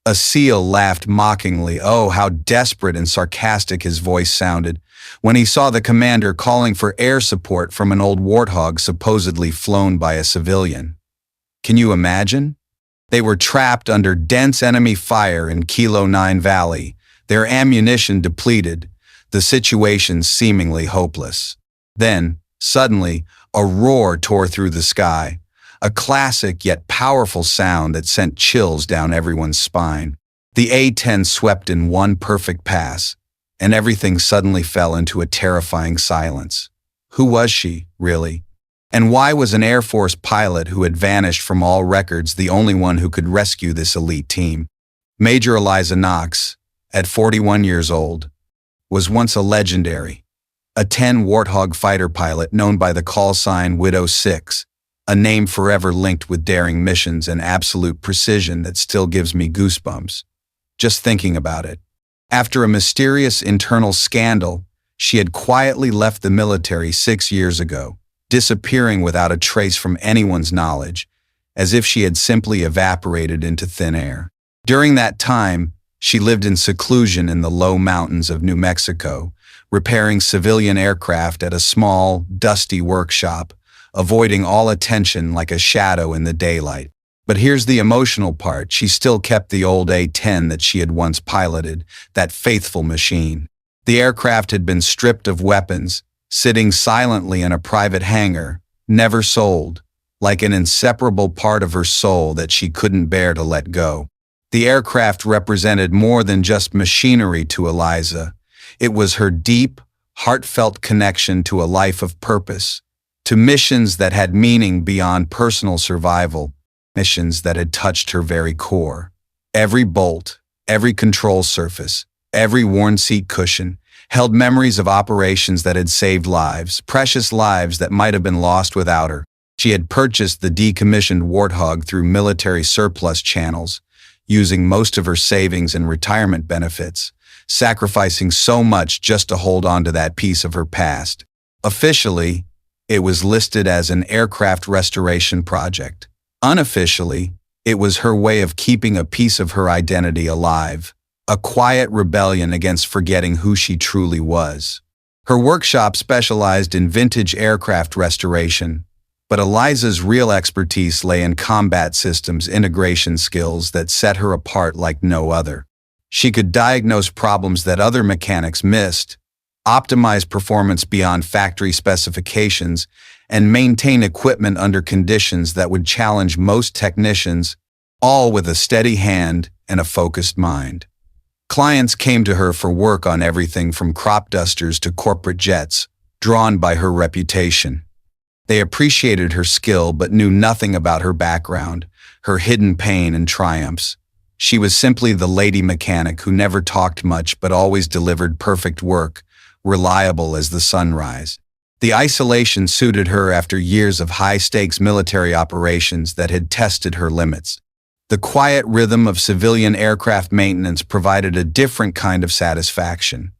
A SEAL laughed mockingly. Oh, how desperate and sarcastic his voice sounded when he saw the commander calling for air support from an old Warthog supposedly flown by a civilian. Can you imagine? They were trapped under dense enemy fire in Kilo 9 Valley, their ammunition depleted, the situation seemingly hopeless. Then, suddenly, a roar tore through the sky, a classic yet powerful sound that sent chills down everyone's spine. The A-10 swept in one perfect pass, and everything suddenly fell into a terrifying silence. Who was she, really? And why was an Air Force pilot who had vanished from all records the only one who could rescue this elite team? Major Eliza Knox, at 41 years old, was once a legendary, a 10 Warthog fighter pilot known by the call sign Widow 6, a name forever linked with daring missions and absolute precision that still gives me goosebumps, just thinking about it. After a mysterious internal scandal, she had quietly left the military 6 years ago, disappearing without a trace from anyone's knowledge, as if she had simply evaporated into thin air. During that time, she lived in seclusion in the low mountains of New Mexico, repairing civilian aircraft at a small, dusty workshop, avoiding all attention like a shadow in the daylight. But here's the emotional part. She still kept the old A-10 that she had once piloted, that faithful machine. The aircraft had been stripped of weapons, sitting silently in a private hangar, never sold, like an inseparable part of her soul that she couldn't bear to let go. The aircraft represented more than just machinery to Eliza. It was her deep, heartfelt connection to a life of purpose, to missions that had meaning beyond personal survival, missions that had touched her very core. Every bolt, every control surface, every worn seat cushion held memories of operations that had saved lives, precious lives that might have been lost without her. She had purchased the decommissioned Warthog through military surplus channels, using most of her savings and retirement benefits, sacrificing so much just to hold on to that piece of her past. Officially, it was listed as an aircraft restoration project. Unofficially, it was her way of keeping a piece of her identity alive, a quiet rebellion against forgetting who she truly was. Her workshop specialized in vintage aircraft restoration, but Eliza's real expertise lay in combat systems integration skills that set her apart like no other. She could diagnose problems that other mechanics missed, optimize performance beyond factory specifications, and maintain equipment under conditions that would challenge most technicians, all with a steady hand and a focused mind. Clients came to her for work on everything from crop dusters to corporate jets, drawn by her reputation. They appreciated her skill but knew nothing about her background, her hidden pain and triumphs. She was simply the lady mechanic who never talked much but always delivered perfect work, reliable as the sunrise. The isolation suited her after years of high-stakes military operations that had tested her limits. The quiet rhythm of civilian aircraft maintenance provided a different kind of satisfaction.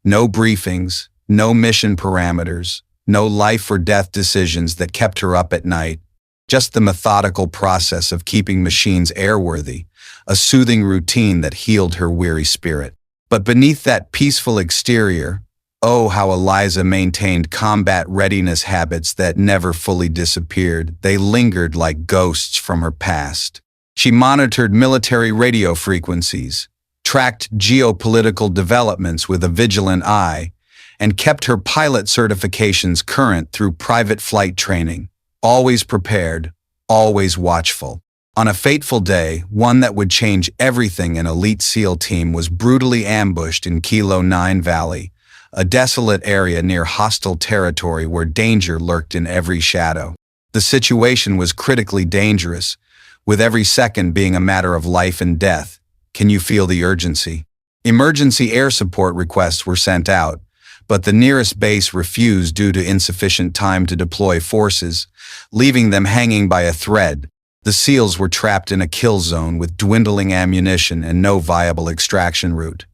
No briefings, no mission parameters, no life or death decisions that kept her up at night, just the methodical process of keeping machines airworthy, a soothing routine that healed her weary spirit. But beneath that peaceful exterior, oh, how Eliza maintained combat readiness habits that never fully disappeared. They lingered like ghosts from her past. She monitored military radio frequencies, tracked geopolitical developments with a vigilant eye, and kept her pilot certifications current through private flight training, always prepared, always watchful. On a fateful day, one that would change everything, an elite SEAL team was brutally ambushed in Kilo 9 Valley, a desolate area near hostile territory where danger lurked in every shadow. The situation was critically dangerous, with every second being a matter of life and death. Can you feel the urgency? Emergency air support requests were sent out, but the nearest base refused due to insufficient time to deploy forces, leaving them hanging by a thread. The SEALs were trapped in a kill zone with dwindling ammunition and no viable extraction route,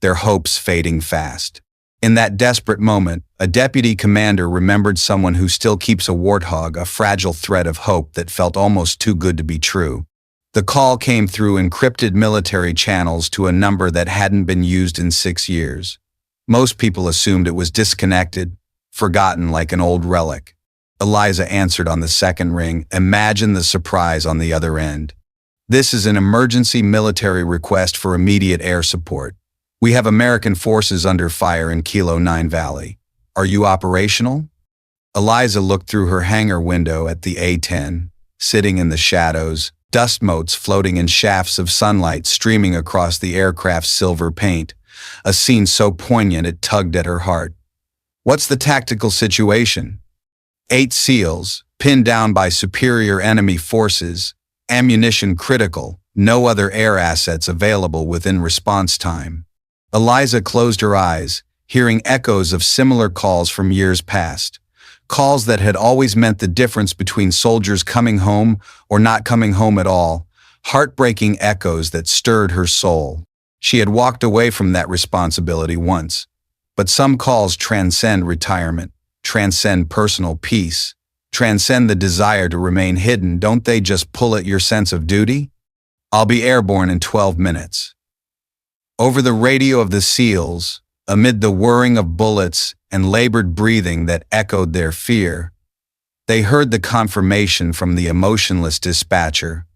their hopes fading fast. In that desperate moment, a deputy commander remembered someone who still keeps a Warthog, a fragile thread of hope that felt almost too good to be true. The call came through encrypted military channels to a number that hadn't been used in 6 years. Most people assumed it was disconnected, forgotten like an old relic. Eliza answered on the second ring. Imagine the surprise on the other end. This is an emergency military request for immediate air support. We have American forces under fire in Kilo 9 Valley. Are you operational? Eliza looked through her hangar window at the A-10, sitting in the shadows, dust motes floating in shafts of sunlight streaming across the aircraft's silver paint, a scene so poignant it tugged at her heart. What's the tactical situation? 8 SEALs, pinned down by superior enemy forces, ammunition critical, no other air assets available within response time. Eliza closed her eyes, hearing echoes of similar calls from years past. Calls that had always meant the difference between soldiers coming home or not coming home at all, heartbreaking echoes that stirred her soul. She had walked away from that responsibility once. But some calls transcend retirement, transcend personal peace, transcend the desire to remain hidden. Don't they just pull at your sense of duty? I'll be airborne in 12 minutes. Over the radio of the SEALs, amid the whirring of bullets and labored breathing that echoed their fear, they heard the confirmation from the emotionless dispatcher.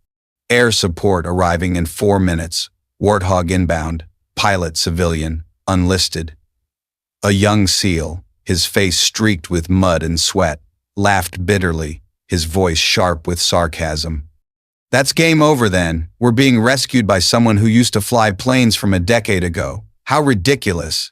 Air support arriving in 4 minutes. Warthog inbound. Pilot civilian. Unlisted. A young SEAL, his face streaked with mud and sweat, laughed bitterly, his voice sharp with sarcasm. That's game over then. We're being rescued by someone who used to fly planes from a decade ago. How ridiculous.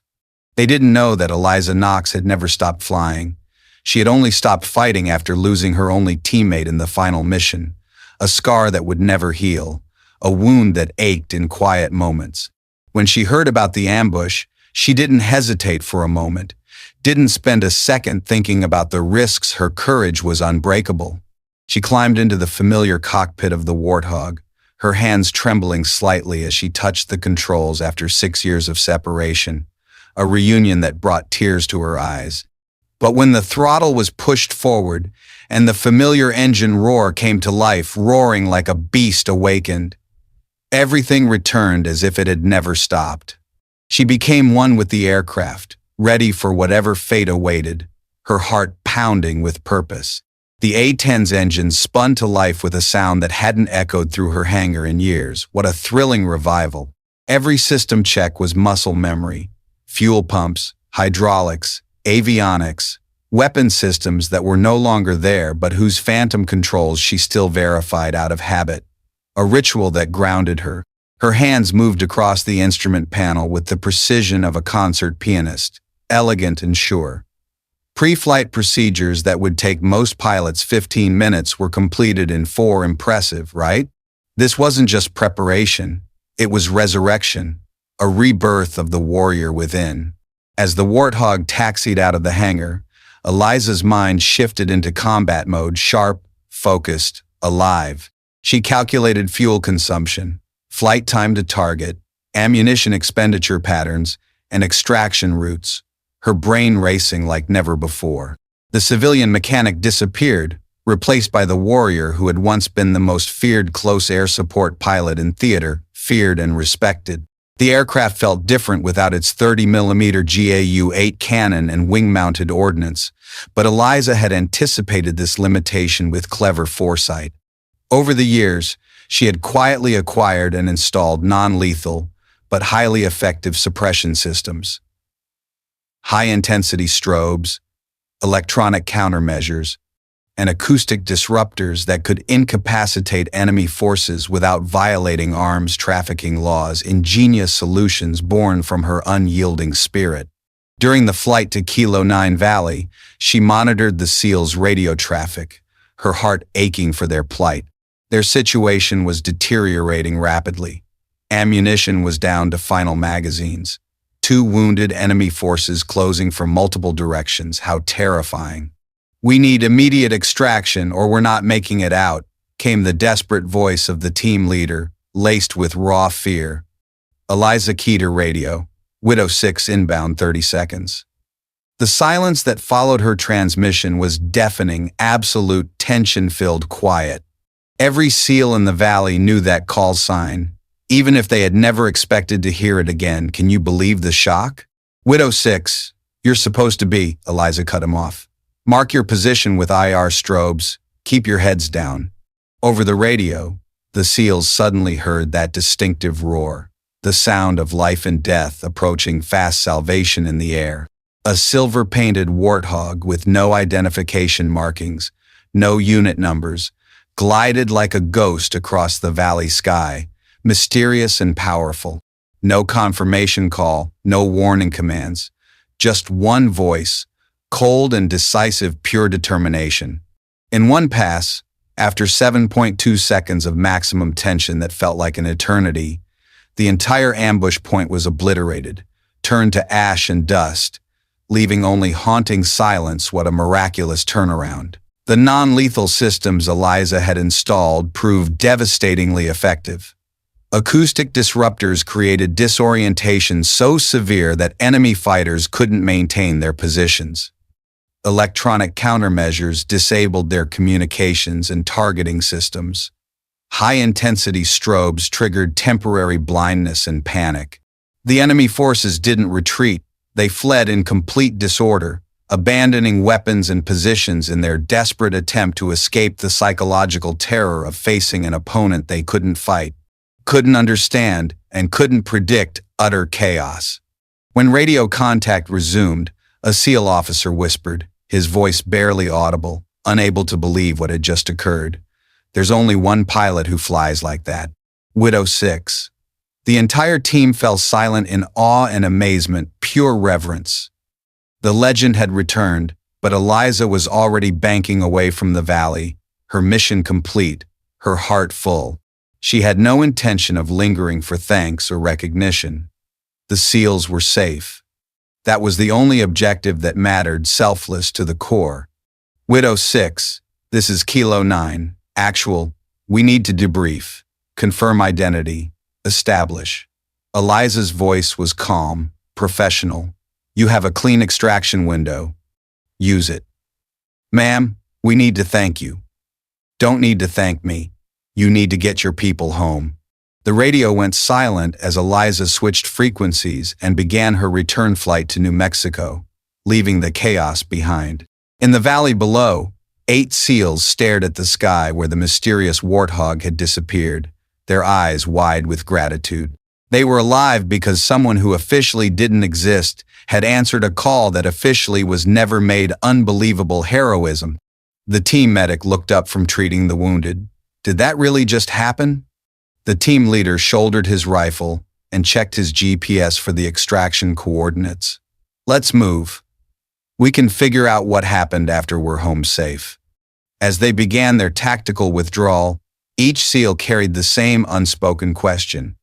They didn't know that Eliza Knox had never stopped flying. She had only stopped fighting after losing her only teammate in the final mission, a scar that would never heal, a wound that ached in quiet moments. When she heard about the ambush, she didn't hesitate for a moment, didn't spend a second thinking about the risks. Her courage was unbreakable. She climbed into the familiar cockpit of the Warthog, her hands trembling slightly as she touched the controls after 6 years of separation, a reunion that brought tears to her eyes. But when the throttle was pushed forward and the familiar engine roar came to life, roaring like a beast awakened, everything returned as if it had never stopped. She became one with the aircraft, ready for whatever fate awaited, her heart pounding with purpose. The A-10's engine spun to life with a sound that hadn't echoed through her hangar in years. What a thrilling revival. Every system check was muscle memory. Fuel pumps, hydraulics, avionics, weapon systems that were no longer there but whose phantom controls she still verified out of habit. A ritual that grounded her. Her hands moved across the instrument panel with the precision of a concert pianist, elegant and sure. Pre-flight procedures that would take most pilots 15 minutes were completed in 4. Impressive, right? This wasn't just preparation, it was resurrection, a rebirth of the warrior within. As the Warthog taxied out of the hangar, Eliza's mind shifted into combat mode, sharp, focused, alive. She calculated fuel consumption, flight time to target, ammunition expenditure patterns, and extraction routes, her brain racing like never before. The civilian mechanic disappeared, replaced by the warrior who had once been the most feared close air support pilot in theater, feared and respected. The aircraft felt different without its 30mm GAU-8 cannon and wing-mounted ordnance, but Eliza had anticipated this limitation with clever foresight. Over the years, she had quietly acquired and installed non-lethal, but highly effective suppression systems. High-intensity strobes, electronic countermeasures, and acoustic disruptors that could incapacitate enemy forces without violating arms trafficking laws, ingenious solutions born from her unyielding spirit. During the flight to Kilo 9 Valley, she monitored the SEALs' radio traffic, her heart aching for their plight. Their situation was deteriorating rapidly. Ammunition was down to final magazines. 2 wounded enemy forces closing from multiple directions. How terrifying. "We need immediate extraction or we're not making it out," came the desperate voice of the team leader, laced with raw fear. Eliza keyed her radio. Widow 6 inbound 30 seconds. The silence that followed her transmission was deafening, absolute tension-filled quiet. Every SEAL in the valley knew that call sign, even if they had never expected to hear it again. Can you believe the shock? Widow 6, you're supposed to be, Eliza cut him off. Mark your position with IR strobes. Keep your heads down. Over the radio, the SEALs suddenly heard that distinctive roar, the sound of life and death approaching, fast salvation in the air. A silver-painted Warthog with no identification markings, no unit numbers, glided like a ghost across the valley sky, mysterious and powerful. No confirmation call, no warning commands. Just one voice, cold and decisive, pure determination. In one pass, after 7.2 seconds of maximum tension that felt like an eternity, the entire ambush point was obliterated, turned to ash and dust, leaving only haunting silence. What a miraculous turnaround. The non-lethal systems Eliza had installed proved devastatingly effective. Acoustic disruptors created disorientation so severe that enemy fighters couldn't maintain their positions. Electronic countermeasures disabled their communications and targeting systems. High-intensity strobes triggered temporary blindness and panic. The enemy forces didn't retreat. They fled in complete disorder, abandoning weapons and positions in their desperate attempt to escape the psychological terror of facing an opponent they couldn't fight, couldn't understand, and couldn't predict. Utter chaos. When radio contact resumed, a SEAL officer whispered, his voice barely audible, unable to believe what had just occurred. There's only one pilot who flies like that. Widow 6. The entire team fell silent in awe and amazement, pure reverence. The legend had returned, but Eliza was already banking away from the valley, her mission complete, her heart full. She had no intention of lingering for thanks or recognition. The SEALs were safe. That was the only objective that mattered, selfless to the core. Widow 6, this is Kilo 9. Actual, we need to debrief, confirm identity, establish. Eliza's voice was calm, professional. You have a clean extraction window. Use it. Ma'am, we need to thank you. Don't need to thank me. You need to get your people home. The radio went silent as Eliza switched frequencies and began her return flight to New Mexico, leaving the chaos behind. In the valley below, 8 SEALs stared at the sky where the mysterious Warthog had disappeared, their eyes wide with gratitude. They were alive because someone who officially didn't exist had answered a call that officially was never made. Unbelievable heroism. The team medic looked up from treating the wounded. Did that really just happen? The team leader shouldered his rifle and checked his GPS for the extraction coordinates. Let's move. We can figure out what happened after we're home safe. As they began their tactical withdrawal, each SEAL carried the same unspoken question.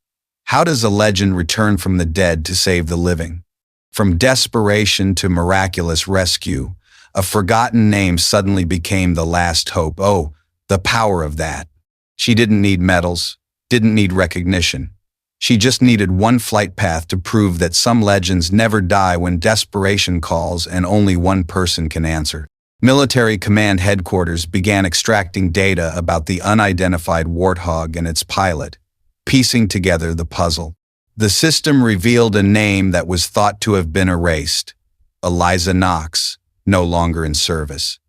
How does a legend return from the dead to save the living? From desperation to miraculous rescue, a forgotten name suddenly became the last hope. Oh, the power of that. She didn't need medals, didn't need recognition. She just needed one flight path to prove that some legends never die when desperation calls and only one person can answer. Military Command Headquarters began extracting data about the unidentified Warthog and its pilot, piecing together the puzzle. The system revealed a name that was thought to have been erased, Eliza Knox, no longer in service.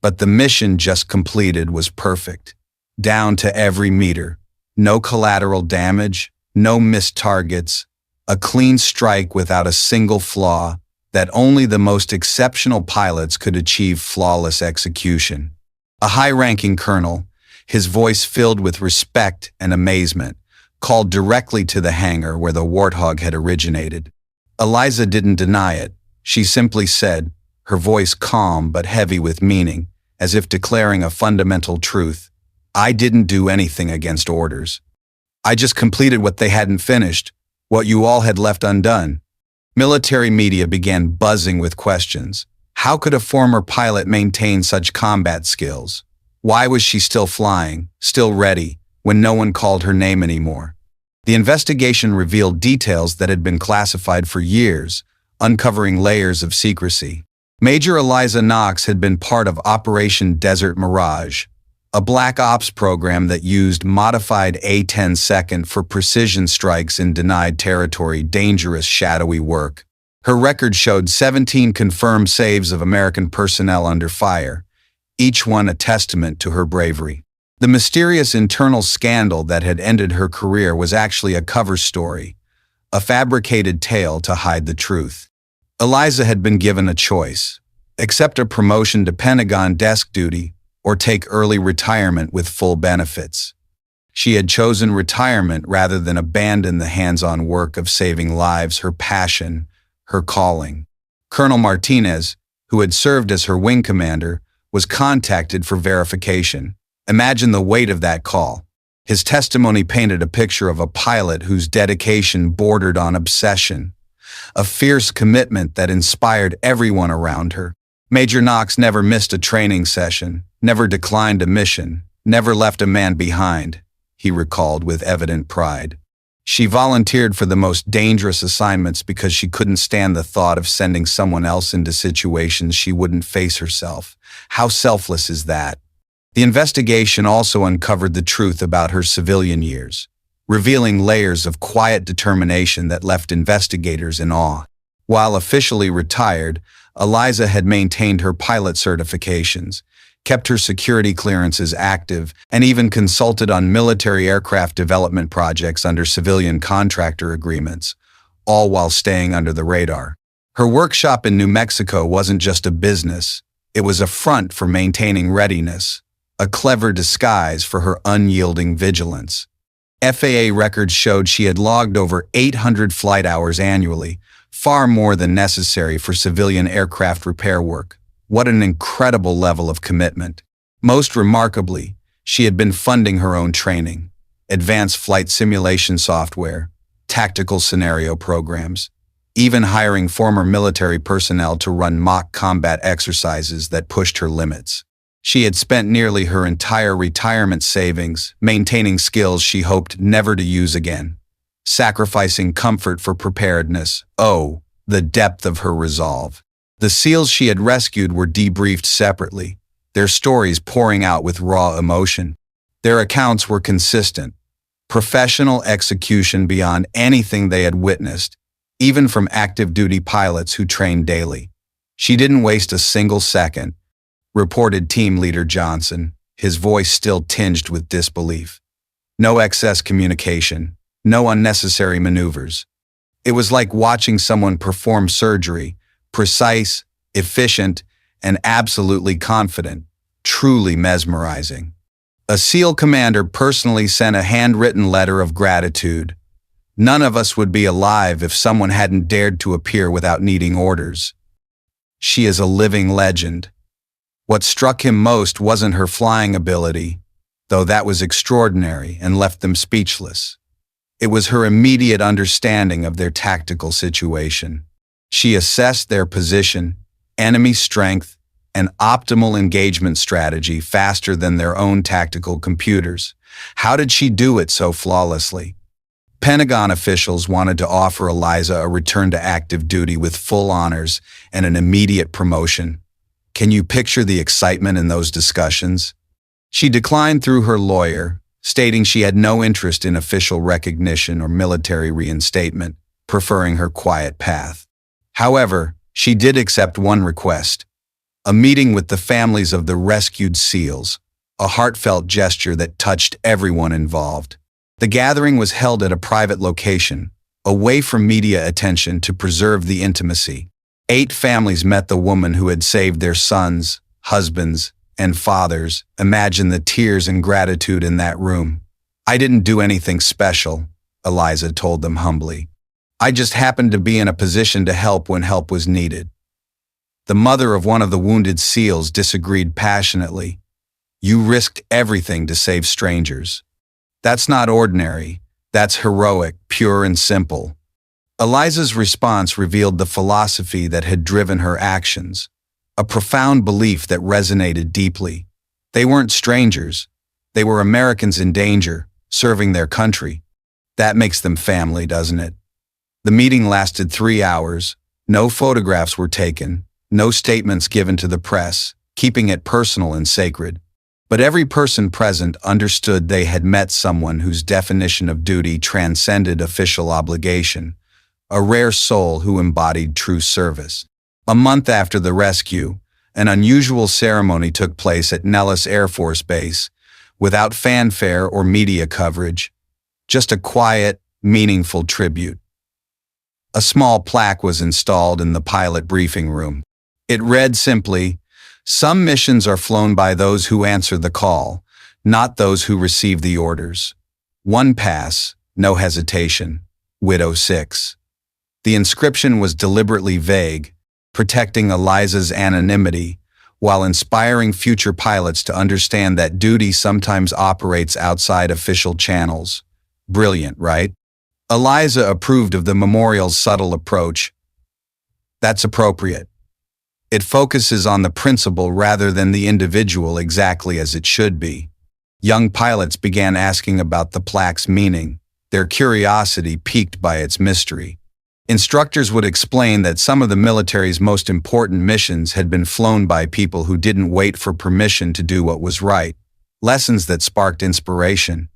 But the mission just completed was perfect, down to every meter. No collateral damage, no missed targets, a clean strike without a single flaw that only the most exceptional pilots could achieve. Flawless execution. A high-ranking colonel, his voice filled with respect and amazement, called directly to the hangar where the Warthog had originated. Eliza didn't deny it. She simply said, her voice calm but heavy with meaning, as if declaring a fundamental truth. I didn't do anything against orders. I just completed what they hadn't finished, what you all had left undone. Military media began buzzing with questions. How could a former pilot maintain such combat skills? Why was she still flying, still ready, when no one called her name anymore? The investigation revealed details that had been classified for years, uncovering layers of secrecy. Major Eliza Knox had been part of Operation Desert Mirage, a black ops program that used modified A-10 second for precision strikes in denied territory, dangerous, shadowy work. Her record showed 17 confirmed saves of American personnel under fire, each one a testament to her bravery. The mysterious internal scandal that had ended her career was actually a cover story, a fabricated tale to hide the truth. Eliza had been given a choice: accept a promotion to Pentagon desk duty or take early retirement with full benefits. She had chosen retirement rather than abandon the hands-on work of saving lives, her passion, her calling. Colonel Martinez, who had served as her wing commander, was contacted for verification. Imagine the weight of that call. His testimony painted a picture of a pilot whose dedication bordered on obsession, a fierce commitment that inspired everyone around her. Major Knox never missed a training session, never declined a mission, never left a man behind, he recalled with evident pride. She volunteered for the most dangerous assignments because she couldn't stand the thought of sending someone else into situations she wouldn't face herself. How selfless is that? The investigation also uncovered the truth about her civilian years, revealing layers of quiet determination that left investigators in awe. While officially retired, Eliza had maintained her pilot certifications, kept her security clearances active, and even consulted on military aircraft development projects under civilian contractor agreements, all while staying under the radar. Her workshop in New Mexico wasn't just a business, it was a front for maintaining readiness, a clever disguise for her unyielding vigilance. FAA records showed she had logged over 800 flight hours annually, far more than necessary for civilian aircraft repair work. What an incredible level of commitment. Most remarkably, she had been funding her own training, advanced flight simulation software, tactical scenario programs, even hiring former military personnel to run mock combat exercises that pushed her limits. She had spent nearly her entire retirement savings maintaining skills she hoped never to use again, sacrificing comfort for preparedness. Oh, the depth of her resolve. The SEALs she had rescued were debriefed separately, their stories pouring out with raw emotion. Their accounts were consistent, professional execution beyond anything they had witnessed, even from active duty pilots who trained daily. She didn't waste a single second, reported team leader Johnson, his voice still tinged with disbelief. No excess communication, no unnecessary maneuvers. It was like watching someone perform surgery, precise, efficient, and absolutely confident, truly mesmerizing. A SEAL commander personally sent a handwritten letter of gratitude. None of us would be alive if someone hadn't dared to appear without needing orders. She is a living legend. What struck him most wasn't her flying ability, though that was extraordinary and left them speechless. It was her immediate understanding of their tactical situation. She assessed their position, enemy strength, and optimal engagement strategy faster than their own tactical computers. How did she do it so flawlessly? Pentagon officials wanted to offer Eliza a return to active duty with full honors and an immediate promotion. Can you picture the excitement in those discussions? She declined through her lawyer, stating she had no interest in official recognition or military reinstatement, preferring her quiet path. However, she did accept one request: a meeting with the families of the rescued SEALs, a heartfelt gesture that touched everyone involved. The gathering was held at a private location, away from media attention to preserve the intimacy. 8 families met the woman who had saved their sons, husbands, and fathers. Imagine the tears and gratitude in that room. I didn't do anything special, Eliza told them humbly. I just happened to be in a position to help when help was needed. The mother of one of the wounded SEALs disagreed passionately. You risked everything to save strangers. That's not ordinary. That's heroic, pure and simple. Eliza's response revealed the philosophy that had driven her actions, a profound belief that resonated deeply. They weren't strangers. They were Americans in danger, serving their country. That makes them family, doesn't it? The meeting lasted 3 hours. No photographs were taken, no statements given to the press, keeping it personal and sacred. But every person present understood they had met someone whose definition of duty transcended official obligation, a rare soul who embodied true service. A month after the rescue, an unusual ceremony took place at Nellis Air Force Base, without fanfare or media coverage, just a quiet, meaningful tribute. A small plaque was installed in the pilot briefing room. It read simply, "Some missions are flown by those who answer the call, not those who receive the orders. One pass, no hesitation. Widow 6. The inscription was deliberately vague, protecting Eliza's anonymity, while inspiring future pilots to understand that duty sometimes operates outside official channels. Brilliant, right? Eliza approved of the memorial's subtle approach. That's appropriate. It focuses on the principle rather than the individual, exactly as it should be. Young pilots began asking about the plaque's meaning, their curiosity piqued by its mystery. Instructors would explain that some of the military's most important missions had been flown by people who didn't wait for permission to do what was right, lessons that sparked inspiration.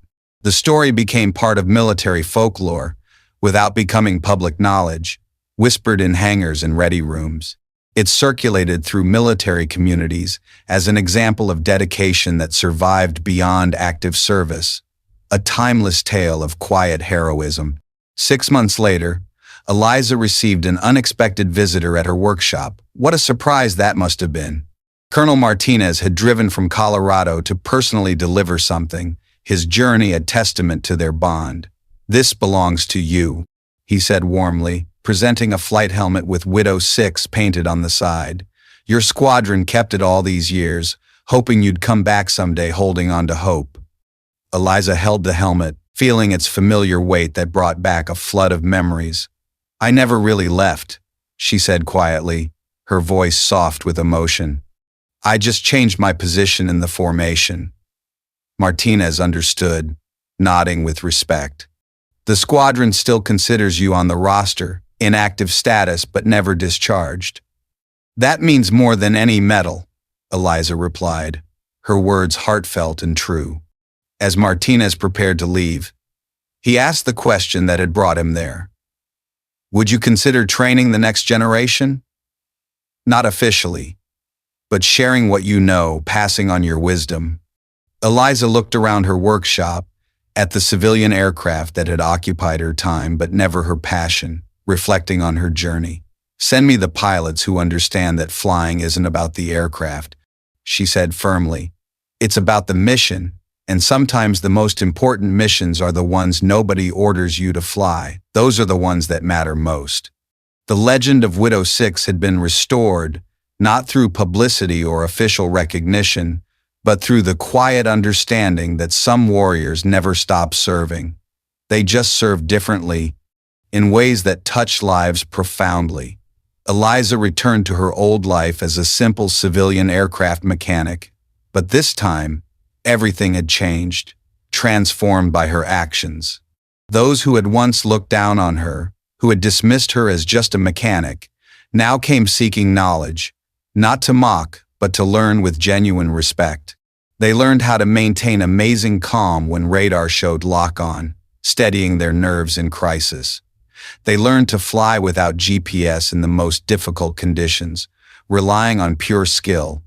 The story became part of military folklore, without becoming public knowledge, whispered in hangars and ready rooms. It circulated through military communities as an example of dedication that survived beyond active service, a timeless tale of quiet heroism. 6 months later, Eliza received an unexpected visitor at her workshop. What a surprise that must have been. Colonel Martinez had driven from Colorado to personally deliver something, his journey a testament to their bond. "This belongs to you," he said warmly, presenting a flight helmet with Widow 6 painted on the side. "Your squadron kept it all these years, hoping you'd come back someday, holding on to hope." Eliza held the helmet, feeling its familiar weight that brought back a flood of memories. "I never really left," she said quietly, her voice soft with emotion. "I just changed my position in the formation." Martinez understood, nodding with respect. "The squadron still considers you on the roster, in active status but never discharged." "That means more than any medal," Eliza replied, her words heartfelt and true. As Martinez prepared to leave, he asked the question that had brought him there. "Would you consider training the next generation?" "Not officially, but sharing what you know, passing on your wisdom." Eliza looked around her workshop, at the civilian aircraft that had occupied her time but never her passion, reflecting on her journey. "Send me the pilots who understand that flying isn't about the aircraft," she said firmly. "It's about the mission, and sometimes the most important missions are the ones nobody orders you to fly. Those are the ones that matter most." The legend of Widow 6 had been restored, not through publicity or official recognition, but through the quiet understanding that some warriors never stop serving. They just served differently, in ways that touched lives profoundly. Eliza returned to her old life as a simple civilian aircraft mechanic, but this time, everything had changed, transformed by her actions. Those who had once looked down on her, who had dismissed her as just a mechanic, now came seeking knowledge, not to mock, but to learn with genuine respect. They learned how to maintain amazing calm when radar showed lock-on, steadying their nerves in crisis. They learned to fly without GPS in the most difficult conditions, relying on pure skill.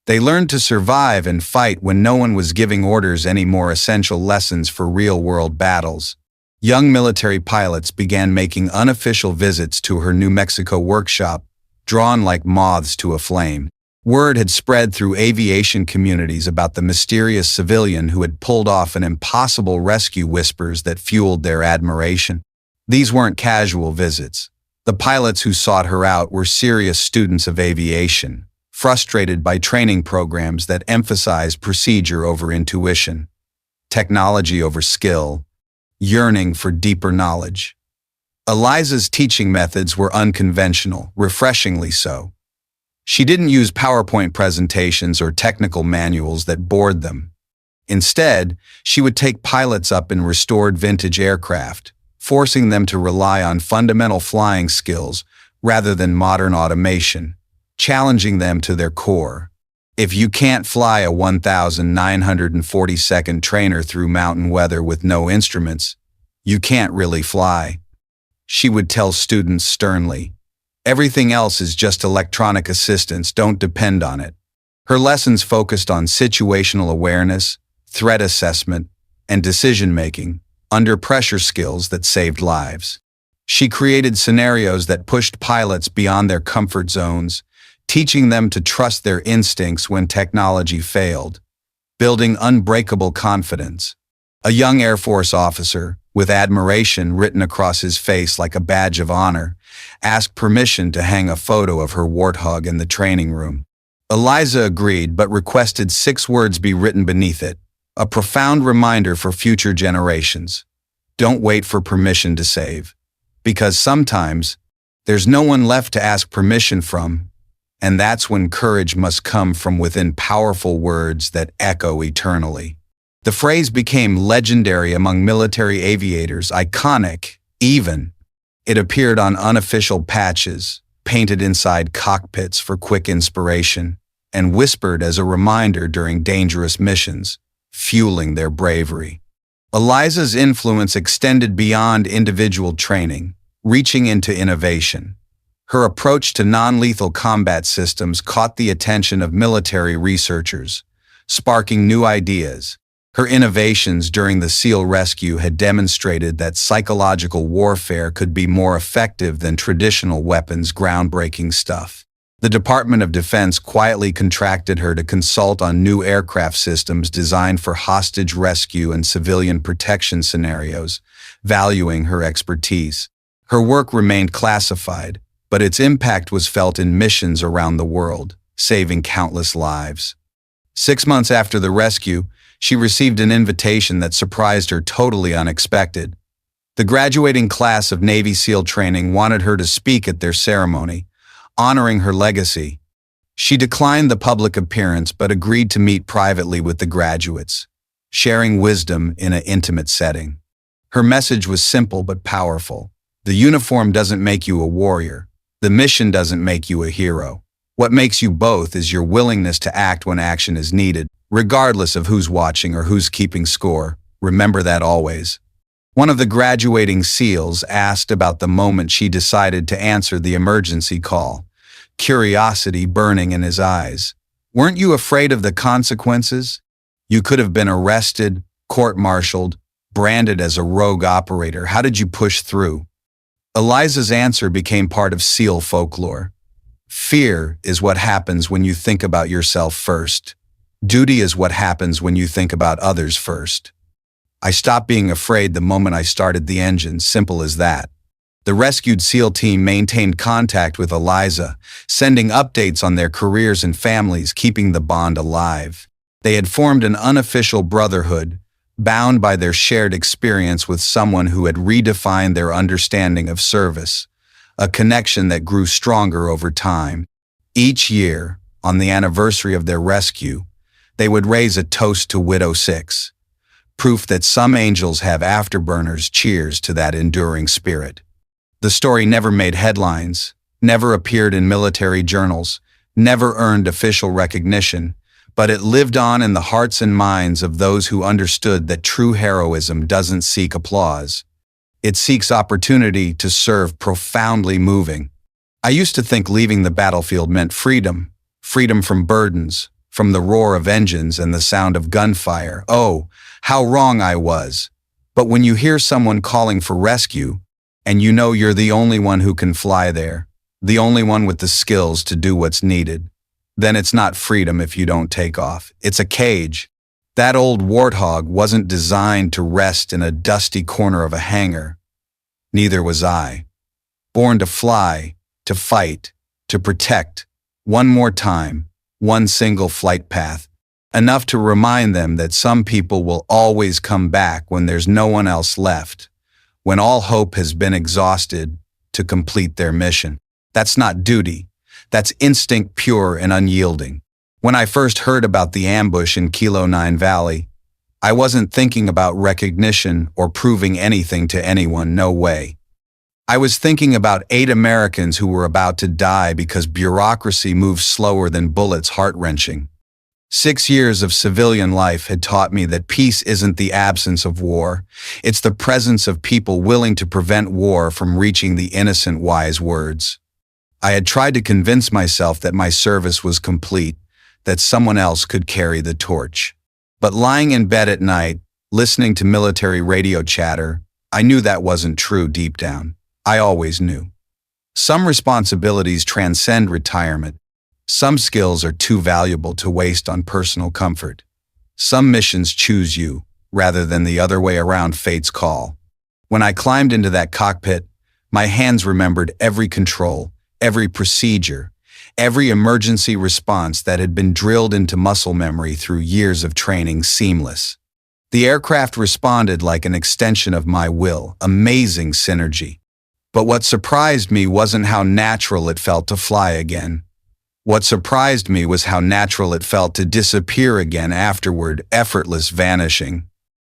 They learned to survive and fight when no one was giving orders, any more essential lessons for real-world battles. Young military pilots began making unofficial visits to her New Mexico workshop, drawn like moths to a flame. Word had spread through aviation communities about the mysterious civilian who had pulled off an impossible rescue, whispers that fueled their admiration. These weren't casual visits. The pilots who sought her out were serious students of aviation, frustrated by training programs that emphasized procedure over intuition, technology over skill, yearning for deeper knowledge. Eliza's teaching methods were unconventional, refreshingly so. She didn't use PowerPoint presentations or technical manuals that bored them. Instead, she would take pilots up in restored vintage aircraft, forcing them to rely on fundamental flying skills rather than modern automation, challenging them to their core. If you can't fly a 1,940-second trainer through mountain weather with no instruments, you can't really fly. She would tell students sternly. Everything else is just electronic assistance, don't depend on it. Her lessons focused on situational awareness, threat assessment, and decision-making, under pressure skills that saved lives. She created scenarios that pushed pilots beyond their comfort zones, teaching them to trust their instincts when technology failed, building unbreakable confidence. A young Air Force officer, with admiration written across his face like a badge of honor, asked permission to hang a photo of her Warthog in the training room. Eliza agreed but requested 6 words be written beneath it, a profound reminder for future generations. Don't wait for permission to save, because sometimes there's no one left to ask permission from, and that's when courage must come from within, powerful words that echo eternally. The phrase became legendary among military aviators, iconic, even. It appeared on unofficial patches, painted inside cockpits for quick inspiration, and whispered as a reminder during dangerous missions, fueling their bravery. Eliza's influence extended beyond individual training, reaching into innovation. Her approach to non-lethal combat systems caught the attention of military researchers, sparking new ideas. Her innovations during the SEAL rescue had demonstrated that psychological warfare could be more effective than traditional weapons, groundbreaking stuff. The Department of Defense quietly contracted her to consult on new aircraft systems designed for hostage rescue and civilian protection scenarios, valuing her expertise. Her work remained classified, but its impact was felt in missions around the world, saving countless lives. 6 months after the rescue, she received an invitation that surprised her, totally unexpected. The graduating class of Navy SEAL training wanted her to speak at their ceremony, honoring her legacy. She declined the public appearance but agreed to meet privately with the graduates, sharing wisdom in an intimate setting. Her message was simple but powerful. The uniform doesn't make you a warrior. The mission doesn't make you a hero. What makes you both is your willingness to act when action is needed, regardless of who's watching or who's keeping score. Remember that always. One of the graduating SEALs asked about the moment she decided to answer the emergency call, curiosity burning in his eyes. Weren't you afraid of the consequences? You could have been arrested, court-martialed, branded as a rogue operator. How did you push through? Eliza's answer became part of SEAL folklore. Fear is what happens when you think about yourself first. Duty is what happens when you think about others first. I stopped being afraid the moment I started the engine, simple as that. The rescued SEAL team maintained contact with Eliza, sending updates on their careers and families, keeping the bond alive. They had formed an unofficial brotherhood, bound by their shared experience with someone who had redefined their understanding of service, a connection that grew stronger over time. Each year, on the anniversary of their rescue, they would raise a toast to Widow 6, proof that some angels have afterburners. Cheers to that enduring spirit. The story never made headlines, never appeared in military journals, never earned official recognition, but it lived on in the hearts and minds of those who understood that true heroism doesn't seek applause. It seeks opportunity to serve. Profoundly moving. I used to think leaving the battlefield meant freedom, freedom from burdens, from the roar of engines and the sound of gunfire. Oh, how wrong I was. But when you hear someone calling for rescue, and you know you're the only one who can fly there, the only one with the skills to do what's needed, then it's not freedom if you don't take off. It's a cage. That old Warthog wasn't designed to rest in a dusty corner of a hangar. Neither was I. Born to fly, to fight, to protect. One more time, one single flight path. Enough to remind them that some people will always come back when there's no one else left, when all hope has been exhausted, to complete their mission. That's not duty. That's instinct, pure and unyielding. When I first heard about the ambush in Kilo 9 Valley, I wasn't thinking about recognition or proving anything to anyone, no way. I was thinking about 8 Americans who were about to die because bureaucracy moves slower than bullets, heart-wrenching. 6 years of civilian life had taught me that peace isn't the absence of war, it's the presence of people willing to prevent war from reaching the innocent wise words. I had tried to convince myself that my service was complete, that someone else could carry the torch. But lying in bed at night, listening to military radio chatter, I knew that wasn't true deep down. I always knew. Some responsibilities transcend retirement. Some skills are too valuable to waste on personal comfort. Some missions choose you, rather than the other way around fate's call. When I climbed into that cockpit, my hands remembered every control, every procedure, every emergency response that had been drilled into muscle memory through years of training seamless. The aircraft responded like an extension of my will, amazing synergy. But what surprised me wasn't how natural it felt to fly again. What surprised me was how natural it felt to disappear again afterward, effortless vanishing.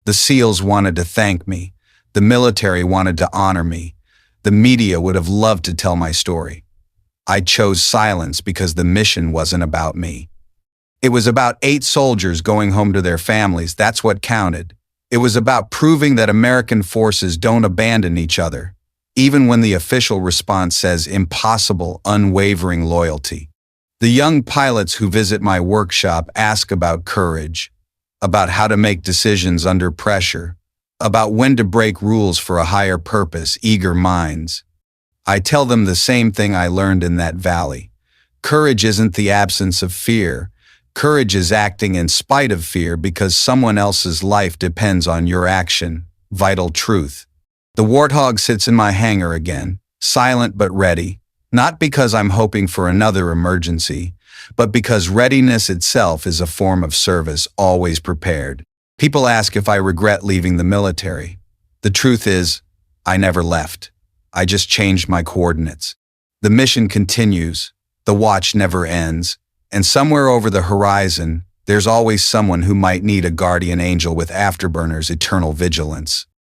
The SEALs wanted to thank me. The military wanted to honor me. The media would have loved to tell my story. I chose silence because the mission wasn't about me. It was about 8 soldiers going home to their families. That's what counted. It was about proving that American forces don't abandon each other, even when the official response says impossible, unwavering loyalty. The young pilots who visit my workshop ask about courage, about how to make decisions under pressure, about when to break rules for a higher purpose, eager minds. I tell them the same thing I learned in that valley. Courage isn't the absence of fear. Courage is acting in spite of fear because someone else's life depends on your action. Vital truth. The Warthog sits in my hangar again, silent but ready. Not because I'm hoping for another emergency, but because readiness itself is a form of service, always prepared. People ask if I regret leaving the military. The truth is, I never left. I just changed my coordinates. The mission continues, the watch never ends, and somewhere over the horizon, there's always someone who might need a guardian angel with afterburners, eternal vigilance.